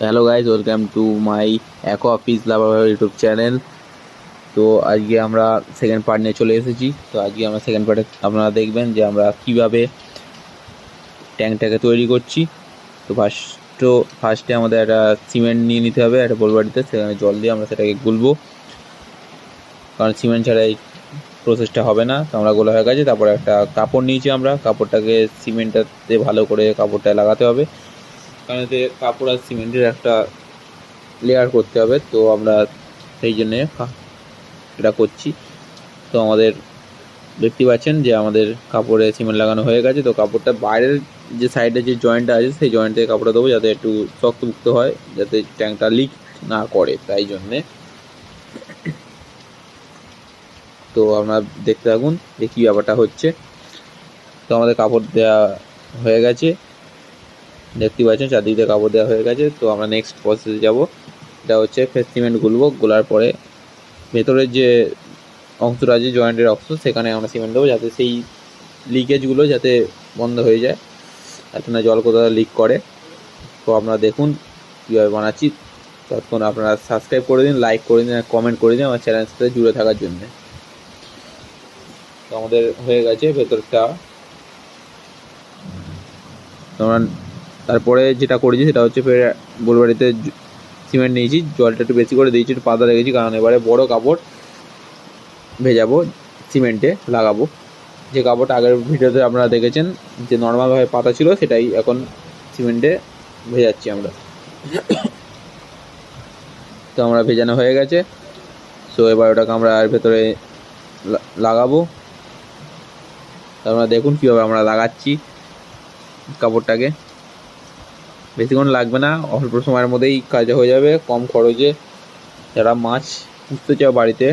Hello guys, welcome to my অ্যাকো office lover YouTube channel. তো আজকে আমরা সেকেন্ড পার্ট নিয়ে চলে এসেছি। তো আজকে আমরা সেকেন্ড পার্টে আপনারা দেখবেন যে আমরা কীভাবে ট্যাঙ্কটাকে তৈরি করছি। তো ফার্স্টে আমাদের একটা সিমেন্ট নিয়ে নিতে হবে একটা বোলবাড়িতে, সেখানে জল দিয়ে আমরা সেটাকে গুলবো, কারণ সিমেন্ট ছাড়া এই প্রসেসটা হবে না। তো আমরা গোলা হয়ে গেছে, তারপরে একটা কাপড় নিয়েছি, আমরা কাপড়টাকে সিমেন্টটাতে ভালো করে কাপড়টা লাগাতে হবে, কারণ এতে কাপড় আর সিমেন্টের একটা লেয়ার করতে হবে। তো আমরা সেই জন্যে এটা করছি। তো আমাদের দেখতে পাচ্ছেন যে আমাদের কাপড়ে সিমেন্ট লাগানো হয়ে গেছে। তো কাপড়টা বাইরের যে সাইডে যে জয়েন্টটা আছে সেই জয়েন্ট থেকে কাপড়টা দেবো, যাতে একটু শক্তমুক্ত হয়, যাতে ট্যাঙ্কটা লিক না করে, তাই জন্যে। তো আমরা দেখতে থাকুন যে কী ব্যাপারটা হচ্ছে। তো আমাদের কাপড় দেওয়া হয়ে গেছে, দেখতে পাচ্ছেন চারদিক দিয়ে কাপড় দেওয়া হয়ে গেছে। তো আমরা নেক্সট প্রসেসে যাব। এটা হচ্ছে ফেস সিমেন্ট গুলবো, গোলার পরে ভেতরের যে অংশটা আছে জয়েন্টের অংশ, সেখানে আমরা সিমেন্ট দেবো, যাতে সেই লিকেজগুলো যাতে বন্ধ হয়ে যায়, যাতে না জল কোথাও লিক করে। তো আপনারা দেখুন কীভাবে বানাচ্ছি। ততক্ষণ আপনারা সাবস্ক্রাইব করে দিন, লাইক করে দিন আর কমেন্ট করে দিন আমার চ্যানেলের সাথে জুড়ে থাকার জন্যে। তো আমাদের হয়ে গেছে ভেতরটা। আমরা তারপরে যেটা করেছি সেটা হচ্ছে ফের বোলবাড়িতে সিমেন্ট নিয়েছি, জলটা একটু বেশি করে দিয়েছি, একটু পাতা রেখেছি, কারণ এবারে বড় কাপড় ভেজাবো, সিমেন্টে লাগাবো। যে কাপড়টা আগের ভিডিওতে আপনারা দেখেছেন যে নর্মালভাবে পাতা ছিল, সেটাই এখন সিমেন্টে ভেজাচ্ছি আমরা। তো আমরা ভেজানো হয়ে গেছে। সো এবার ওটাকে আমরা এর ভেতরে লাগাবো। আপনারা দেখুন কীভাবে আমরা লাগাচ্ছি কাপড়টাকে। বেশিক্ষণ লাগবে না, অল্প সময়ের মধ্যেই কাজ হয়ে যাবে, কম খরচে। যারা মাছ পুষতে চাও বাড়িতে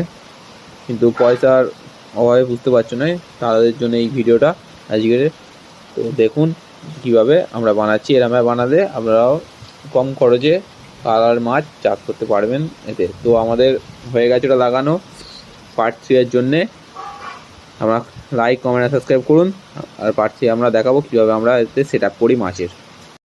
কিন্তু পয়সার অভাবে বুঝতে পারছো না, তাদের জন্য এই ভিডিওটা আজকের। তো দেখুন কীভাবে আমরা বানাচ্ছি। এরমভাবে বানালে আপনারাও কম খরচে কালার মাছ চাষ করতে পারবেন এতে। তো আমাদের হয়ে গেছে ওটা লাগানো। পার্ট 3 এর জন্যে আমরা লাইক, কমেন্ট আর সাবস্ক্রাইব করুন। আর পার্ট 3 আমরা দেখাবো কীভাবে আমরা এতে সেট আপ করি মাছের।